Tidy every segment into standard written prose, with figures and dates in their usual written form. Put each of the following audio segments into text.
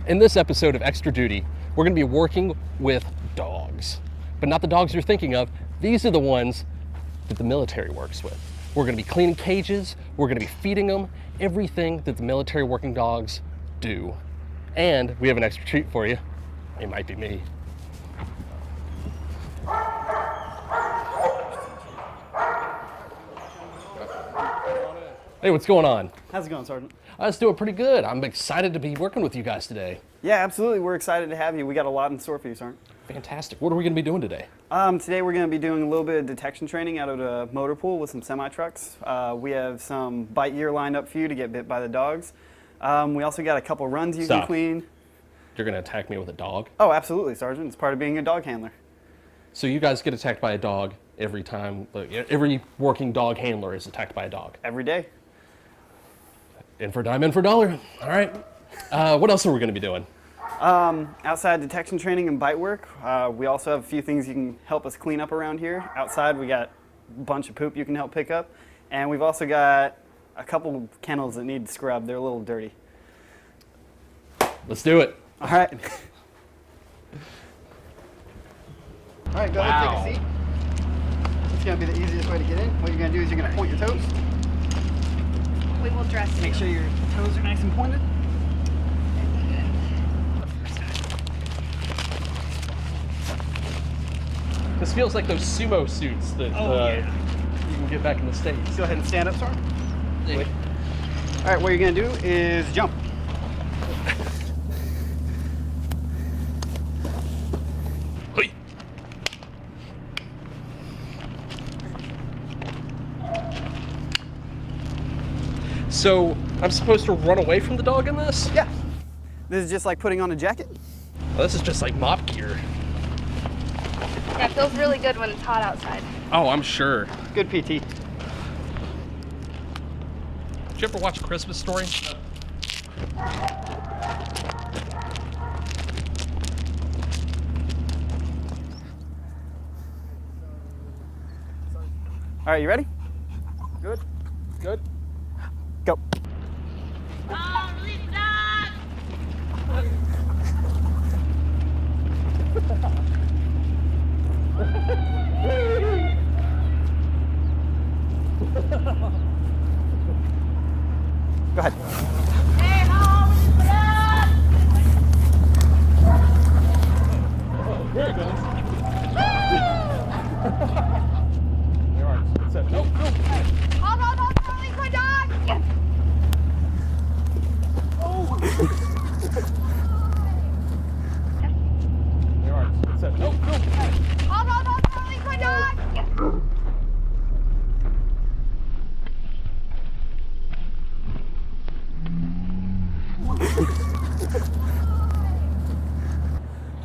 In this episode of Extra Duty, we're going to be working with dogs, but not the dogs you're thinking of. These are the ones that the military works with. We're going to be cleaning cages, we're going to be feeding them, everything that the military working dogs do. And we have an extra treat for you. It might be me. Hey, what's going on? How's it going, Sergeant? It's doing pretty good. I'm excited to be working with you guys today. Yeah, absolutely. We're excited to have you. We got a lot in store for you, Sergeant. Fantastic. What are we going to be doing today? Today we're going to be doing a little bit of detection training out of the motor pool with some semi-trucks. We have some bite gear lined up for you to get bit by the dogs. We also got a couple runs you can clean. You're going to attack me with a dog? Oh, absolutely, Sergeant. It's part of being a dog handler. So you guys get attacked by a dog every time, like, every working dog handler is attacked by a dog? Every day. In for a dime, in for a dollar. All right. What else are we going to be doing? Outside detection training and bite work, we also have a few things you can help us clean up around here. Outside, we got a bunch of poop you can help pick up. And we've also got a couple kennels that need scrubbed. They're a little dirty. Let's do it. All right. All right, go ahead and take a seat. It's going to be the easiest way to get in. What you're going to do is you're going to point your toes. We will dress you. Make sure your toes are nice and pointed. This feels like those sumo suits that you can get back in the States. Go ahead and stand up, Sergeant. Hey. All right, what you're going to do is jump. So I'm supposed to run away from the dog in this? Yeah. This is just like putting on a jacket. Well, this is just like mop gear. Yeah, it feels really good when it's hot outside. Oh, I'm sure. Good PT. Did you ever watch A Christmas Story? All right, you ready? Good. Good. Go. Oh, release the dog! Go ahead. Hey, home, release the dog! There it goes. There are. Nope, nope. Hold, release my dog! Yes. There are. Nope, nope. Hold, release my dog! Yes.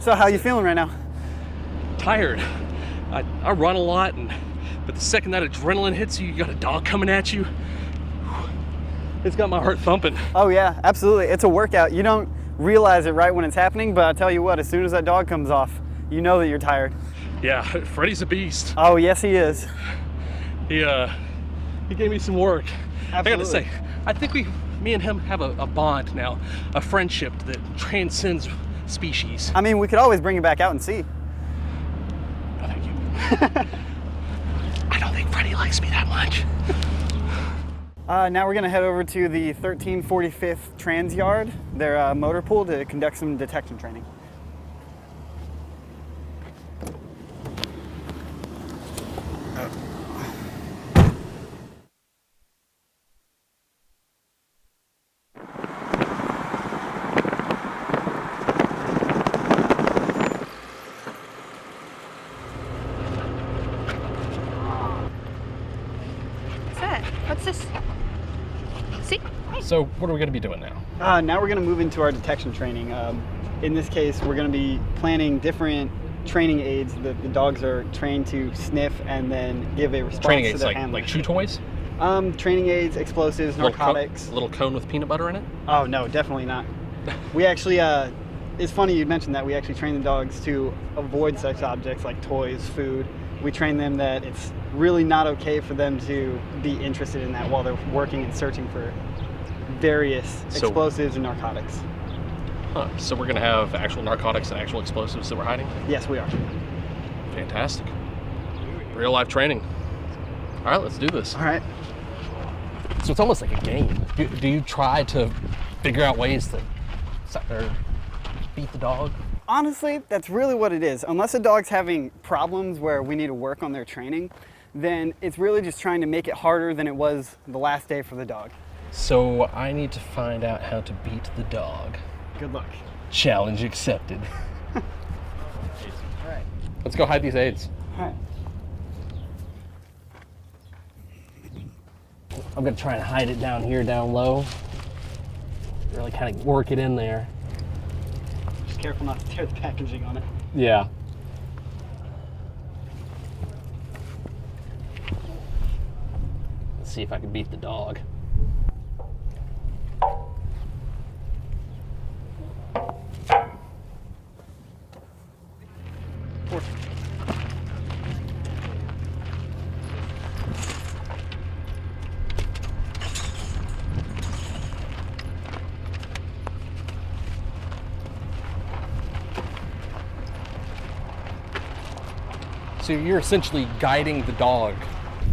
So how you feeling right now? Tired. I run a lot, but the second that adrenaline hits you, you got a dog coming at you. It's got my heart thumping. Oh yeah, absolutely. It's a workout. You don't realize it right when it's happening, but I'll tell you what, as soon as that dog comes off, you know that you're tired. Yeah, Freddy's a beast. Oh yes, he is. He gave me some work. Absolutely. I gotta say, I think me and him have a bond now, a friendship that transcends species. I mean, we could always bring him back out and see. No, thank you. I don't think Freddy likes me that much. Now we're gonna head over to the 1345th Trans Yard, their motor pool, to conduct some detection training. What's that? What's this? See? So what are we gonna be doing now? Now we're gonna move into our detection training. In this case, we're gonna be planning different training aids that the dogs are trained to sniff and then give a response Training to aids their like handler. chew toys? Training aids, explosives, narcotics. A little cone with peanut butter in it? Oh no, definitely not. We actually, it's funny you mentioned that. We actually train the dogs to avoid such objects like toys, food. We train them that it's really not okay for them to be interested in that while they're working and searching for various explosives and narcotics. Huh. So we're gonna have actual narcotics and actual explosives that we're hiding? Yes, we are. Fantastic. Real life training. All right, let's do this. All right. So it's almost like a game. Do you try to figure out ways to or beat the dog? Honestly, that's really what it is. Unless a dog's having problems where we need to work on their training, then it's really just trying to make it harder than it was the last day for the dog. So I need to find out how to beat the dog. Good luck. Challenge accepted. All right. Let's go hide these aids. All right. I'm gonna try and hide it down here, down low. Really kind of work it in there. Just careful not to tear the packaging on it. Yeah. Let's see if I can beat the dog. So you're essentially guiding the dog.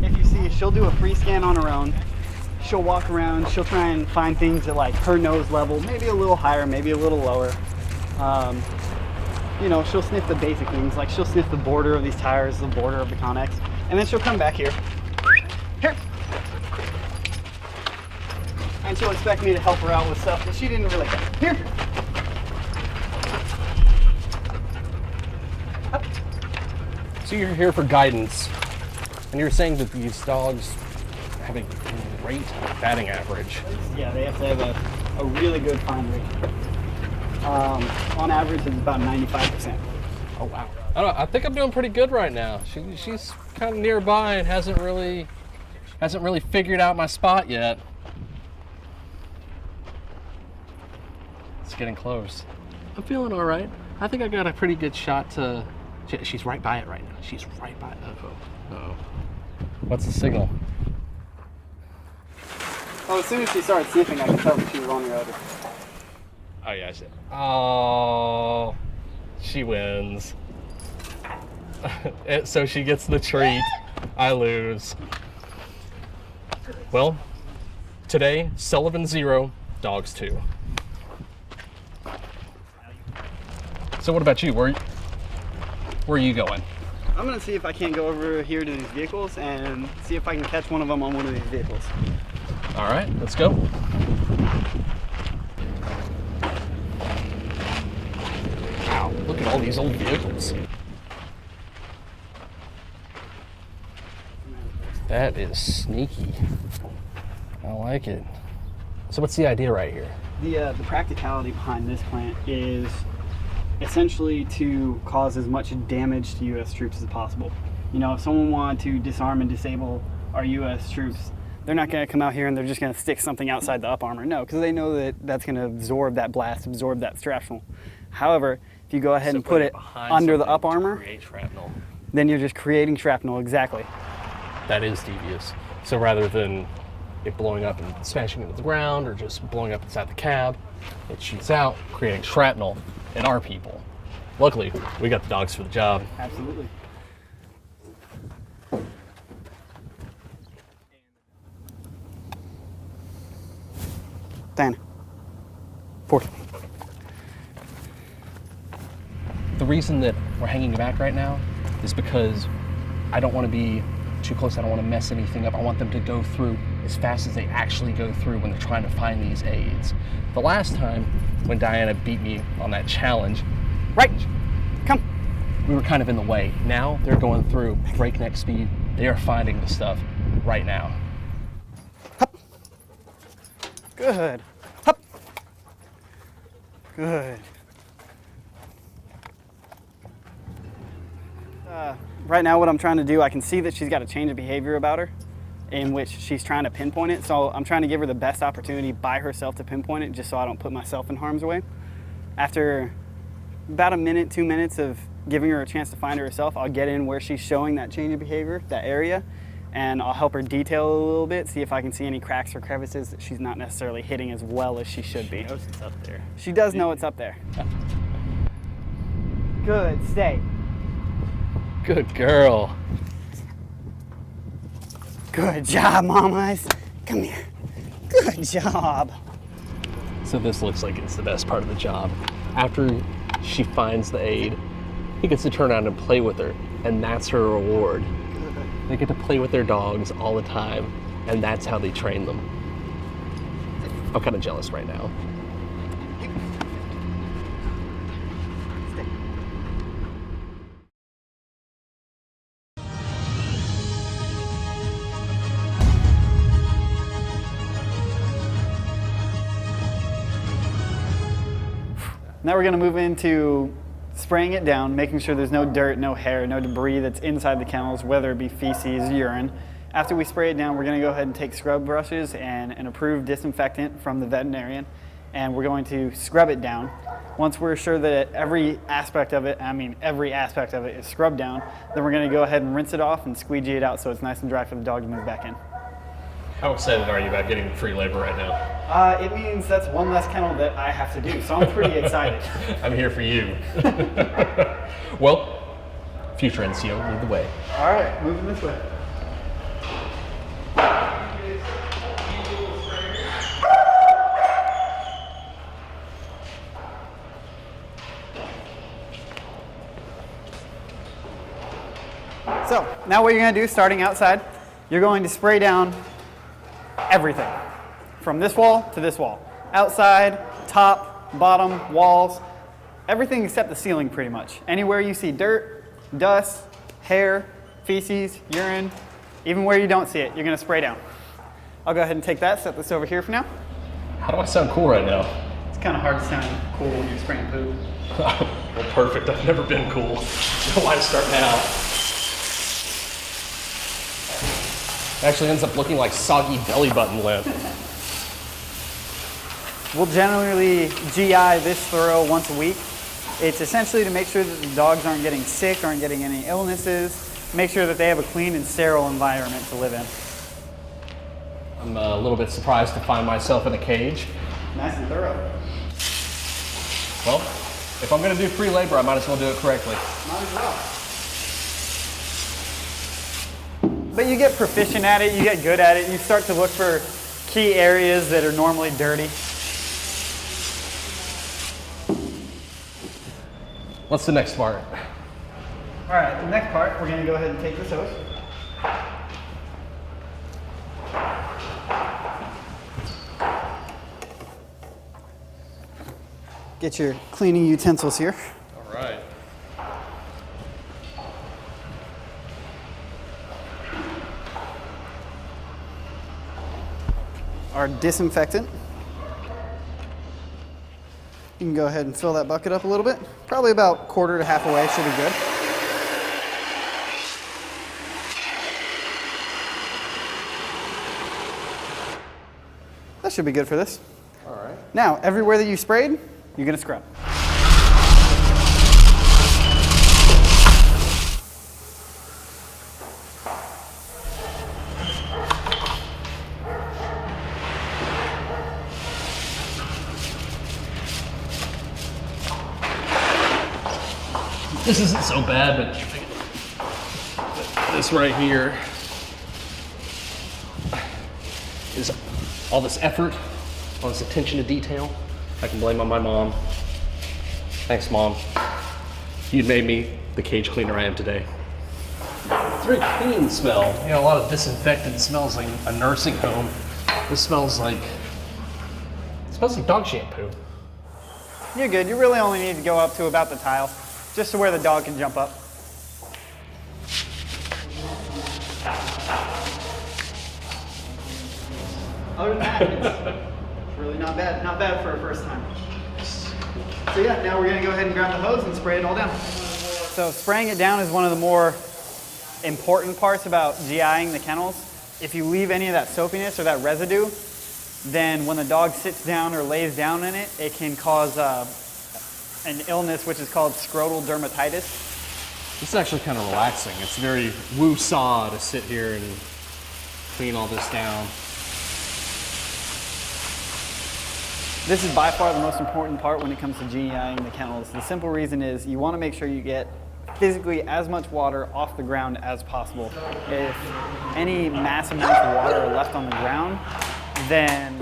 If you see, she'll do a free scan on her own. She'll walk around, she'll try and find things at like her nose level, maybe a little higher, maybe a little lower. You know, she'll sniff the basic things, like she'll sniff the border of these tires, the border of the Connex, and then she'll come back here. Here. And she'll expect me to help her out with stuff that she didn't really get. Here. So you're here for guidance, and you're saying that these dogs have a great batting average. Yeah, they have to have a really good find rate. On average, it's about 95%. Oh wow! I think I'm doing pretty good right now. She's kind of nearby and hasn't really figured out my spot yet. It's getting close. I'm feeling all right. I think I got a pretty good shot to. She's right by it right now. She's right by it. Uh-oh. What's the signal? Oh, as soon as she started sniffing, I could tell that she was on your odor. Oh yeah, I see. Oh, she wins. So she gets the treat. I lose. Well, today, Sullivan 0, dogs 2. So what about you? Where are you going? I'm gonna see if I can't go over here to these vehicles and see if I can catch one of them on one of these vehicles. All right, let's go. Wow, look at all these old vehicles. That is sneaky. I like it. So what's the idea right here? The practicality behind this plant is essentially to cause as much damage to U.S. troops as possible. You know, if someone wanted to disarm and disable our U.S. troops, they're not going to come out here and they're just going to stick something outside the up armor. No, because they know that that's going to absorb that blast, absorb that shrapnel. However, if you go ahead and put it under the up armor, then you're just creating shrapnel, exactly. That is devious. So rather than it blowing up and smashing into the ground or just blowing up inside the cab, it shoots out, creating shrapnel in our people. Luckily, we got the dogs for the job. Absolutely. Dan. 40. The reason that we're hanging back right now is because I don't want to be too close. I don't want to mess anything up. I want them to go through as fast as they actually go through when they're trying to find these aids. The last time when Diana beat me on that challenge, Right, come. we were kind of in the way. Now they're going through breakneck speed. They are finding the stuff right now. Hup. Good. Hup. Good. Right now what I'm trying to do, I can see that she's got a change of behavior about her in which she's trying to pinpoint it. So I'm trying to give her the best opportunity by herself to pinpoint it just so I don't put myself in harm's way. After about a minute, 2 minutes of giving her a chance to find her herself, I'll get in where she's showing that change of behavior, that area, and I'll help her detail a little bit, see if I can see any cracks or crevices that she's not necessarily hitting as well as she should be. She knows it's up there. She does know it's up there. Good, stay. Good girl. Good job, mamas. Come here. Good job. So this looks like it's the best part of the job. After she finds the aid, he gets to turn around and play with her, and that's her reward. They get to play with their dogs all the time, and that's how they train them. I'm kind of jealous right now. Now we're gonna move into spraying it down, making sure there's no dirt, no hair, no debris that's inside the kennels, whether it be feces, urine. After we spray it down, we're gonna go ahead and take scrub brushes and an approved disinfectant from the veterinarian, and we're going to scrub it down. Once we're sure that every aspect of it is scrubbed down, then we're gonna go ahead and rinse it off and squeegee it out so it's nice and dry for the dog to move back in. How excited are you about getting free labor right now? It means that's one less kennel that I have to do, so I'm pretty excited. I'm here for you. Well, future NCO, lead the way. All right, moving this way. So now what you're going to do, starting outside, you're going to spray down everything from this wall to this wall. Outside, top, bottom, walls, everything except the ceiling pretty much. Anywhere you see dirt, dust, hair, feces, urine, even where you don't see it, you're going to spray down. I'll go ahead and take that, set this over here for now. How do I sound cool right now? It's kind of hard to sound cool when you're spraying poop. Well, perfect. I've never been cool. Why start now? It actually ends up looking like soggy belly button lint. We'll generally GI this thorough once a week. It's essentially to make sure that the dogs aren't getting sick, aren't getting any illnesses, make sure that they have a clean and sterile environment to live in. I'm a little bit surprised to find myself in a cage. Nice and thorough. Well, if I'm going to do free labor, I might as well do it correctly. Might as well. But you get proficient at it, you get good at it, you start to look for key areas that are normally dirty. What's the next part? All right, the next part, we're gonna go ahead and take this hose. Get your cleaning utensils here. All right. Our disinfectant. You can go ahead and fill that bucket up a little bit. Probably about quarter to half away, should be good. That should be good for this. All right. Now, everywhere that you sprayed, you're gonna scrub. This isn't so bad, but this right here is all this effort, all this attention to detail. I can blame on my mom. Thanks, Mom. You made me the cage cleaner I am today. It's a very clean smell. You know, a lot of disinfectant smells like a nursing home. This smells like dog shampoo. You're good. You really only need to go up to about the tile, just to where the dog can jump up. Other than that, it's really not bad. Not bad for a first time. So yeah, now we're gonna go ahead and grab the hose and spray it all down. So spraying it down is one of the more important parts about GIing the kennels. If you leave any of that soapiness or that residue, then when the dog sits down or lays down in it, it can cause an illness which is called scrotal dermatitis. This is actually kind of relaxing. It's very woo-saw to sit here and clean all this down. This is by far the most important part when it comes to GEIing the kennels. The simple reason is you want to make sure you get physically as much water off the ground as possible. If any mass amounts of water are left on the ground, then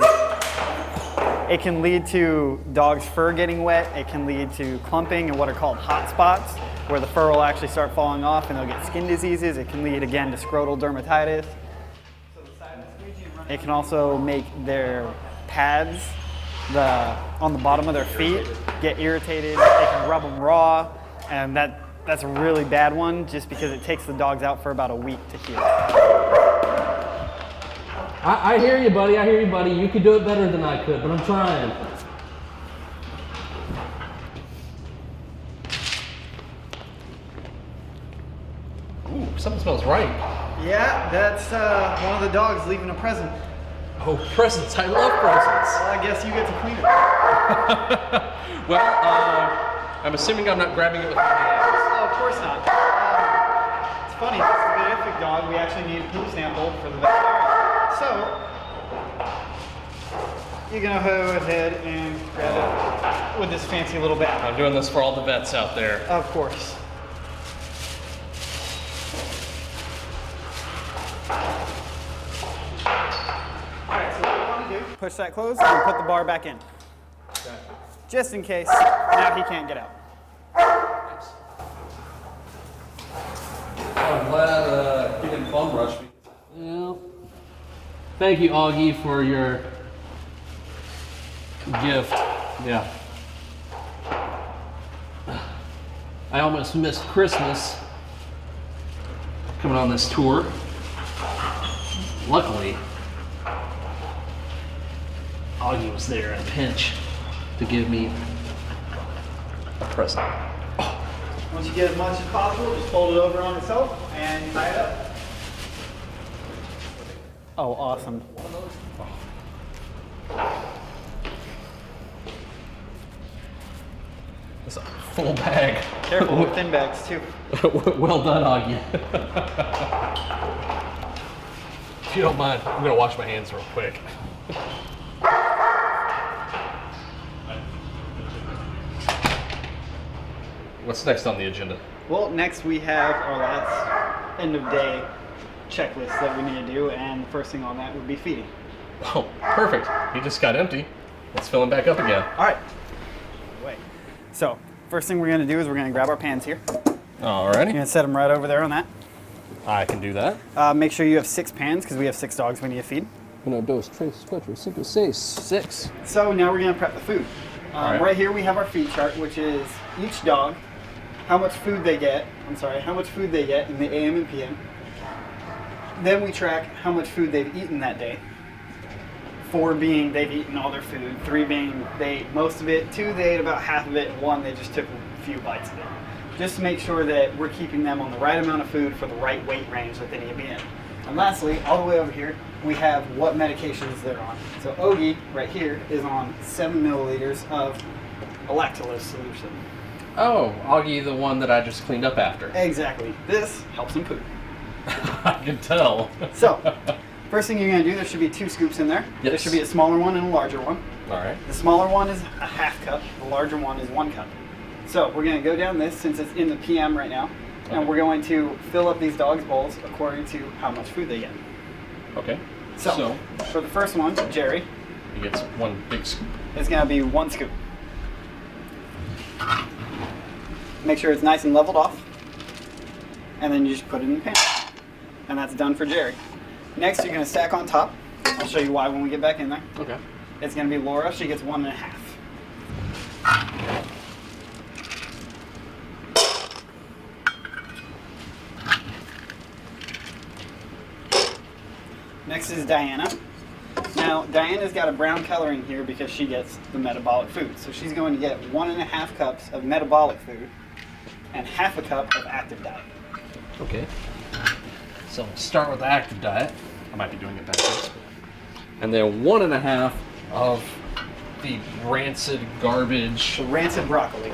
it can lead to dogs' fur getting wet. It can lead to clumping and what are called hot spots, where the fur will actually start falling off and they'll get skin diseases. It can lead again to scrotal dermatitis. It can also make their pads on the bottom of their feet get irritated. They can rub them raw, and that's a really bad one just because it takes the dogs out for about a week to heal. I hear you, buddy. I hear you, buddy. You could do it better than I could, but I'm trying. Ooh, something smells right. Yeah, that's one of the dogs leaving a present. Oh, presents. I love presents. Well, I guess you get to clean it. Well, I'm assuming I'm not grabbing it with my hands. Oh, of course not. It's funny, this is a benefic dog. We actually need a poop sample for the veterinarian. So, you're gonna go ahead and grab it with this fancy little bag. I'm doing this for all the vets out there. Of course. Alright, so what you want to do, push that closed and put the bar back in. Okay. Just in case now he can't get out. I'm glad he didn't bum rush me. Well, thank you, Augie, for your gift. Yeah. I almost missed Christmas coming on this tour. Luckily, Augie was there in a pinch to give me a present. Once you get as much as possible, just fold it over on itself and tie it up. Oh, awesome. It's a full bag. Careful with thin bags too. Well done, Augie. If you don't mind, I'm gonna wash my hands real quick. What's next on the agenda? Well, next we have our last end of day checklist that we need to do, and the first thing on that would be feeding. Oh, perfect. He just got empty. Let's fill him back up again. All right. Wait. So, first thing we're gonna do is we're gonna grab our pans here. Alrighty. You're gonna set them right over there on that. I can do that. Make sure you have 6 pans because we have 6 dogs we need to feed. 1, 2, 3, 4, 5, 6, 6. So now we're gonna prep the food. Right here we have our feed chart, which is each dog, how much food they get in the AM and PM. Then we track how much food they've eaten that day. 4 being they've eaten all their food, 3 being they ate most of it, 2 they ate about half of it, and 1 they just took a few bites of it. Just to make sure that we're keeping them on the right amount of food for the right weight range that they need to be in. And lastly, all the way over here, we have what medications they're on. So Ogie, right here, is on 7 milliliters of a lactulose solution. Oh, Augie, the one that I just cleaned up after. Exactly. This helps him poop. I can tell. So, first thing you're going to do, there should be 2 scoops in there. Yes. There should be a smaller one and a larger one. All right. The smaller one is a half cup, the larger one is 1 cup. So we're going to go down this since it's in the PM right now, and we're going to fill up these dogs' bowls according to how much food they get. Okay. So for the first one, Jerry, he gets 1 big scoop. it's going to be 1 scoop. Make sure it's nice and leveled off, and then you just put it in the pan. And that's done for Jerry. Next, you're going to stack on top. I'll show you why when we get back in there. Okay. It's going to be Laura. She gets 1.5. Next is Diana. Now, Diana's got a brown coloring here because she gets the metabolic food. So she's going to get 1.5 cups of metabolic food and half a cup of active diet. Okay. So we'll start with the active diet. I might be doing it backwards. And then 1.5 of the rancid garbage. The rancid broccoli.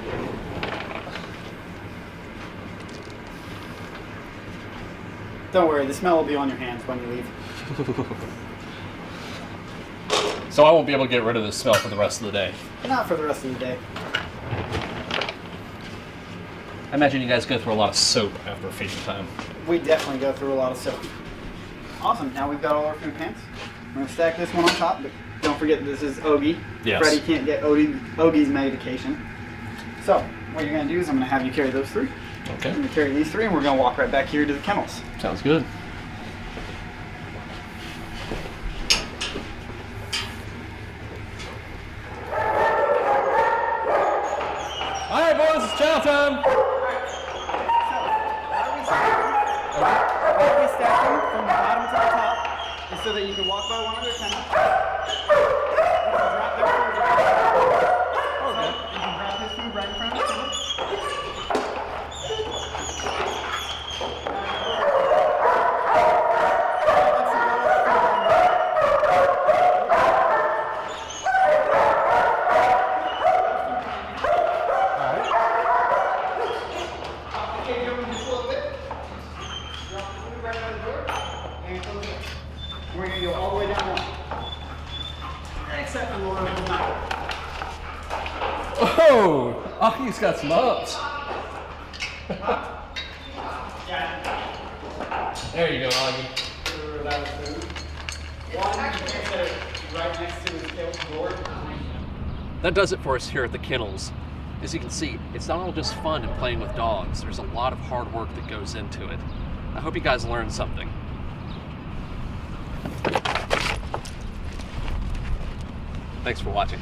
Don't worry, the smell will be on your hands when you leave. So I won't be able to get rid of this smell for the rest of the day. Not for the rest of the day. I imagine you guys go through a lot of soap after feeding time. We definitely go through a lot of soap. Awesome. Now we've got all our food pans. We're going to stack this one on top, but don't forget this is Ogie. Yes. Freddie can't get Ogie's medication. So what you're going to do is I'm going to have you carry those 3. Okay. I'm going to carry these 3, and we're going to walk right back here to the kennels. Sounds good. All right, boys, it's chow time. Why we stack them from the bottom to the top is so that you can walk by one of their kennels. You can drop their food right Okay. You can grab his food right in front of the kennel. We're going to go all the way down one. Except for Laura will not. Oh, Aki's got some ups. There you go, Aki. Right next to his tail board. That does it for us here at the kennels. As you can see, it's not all just fun and playing with dogs. There's a lot of hard work that goes into it. I hope you guys learned something. Thanks for watching.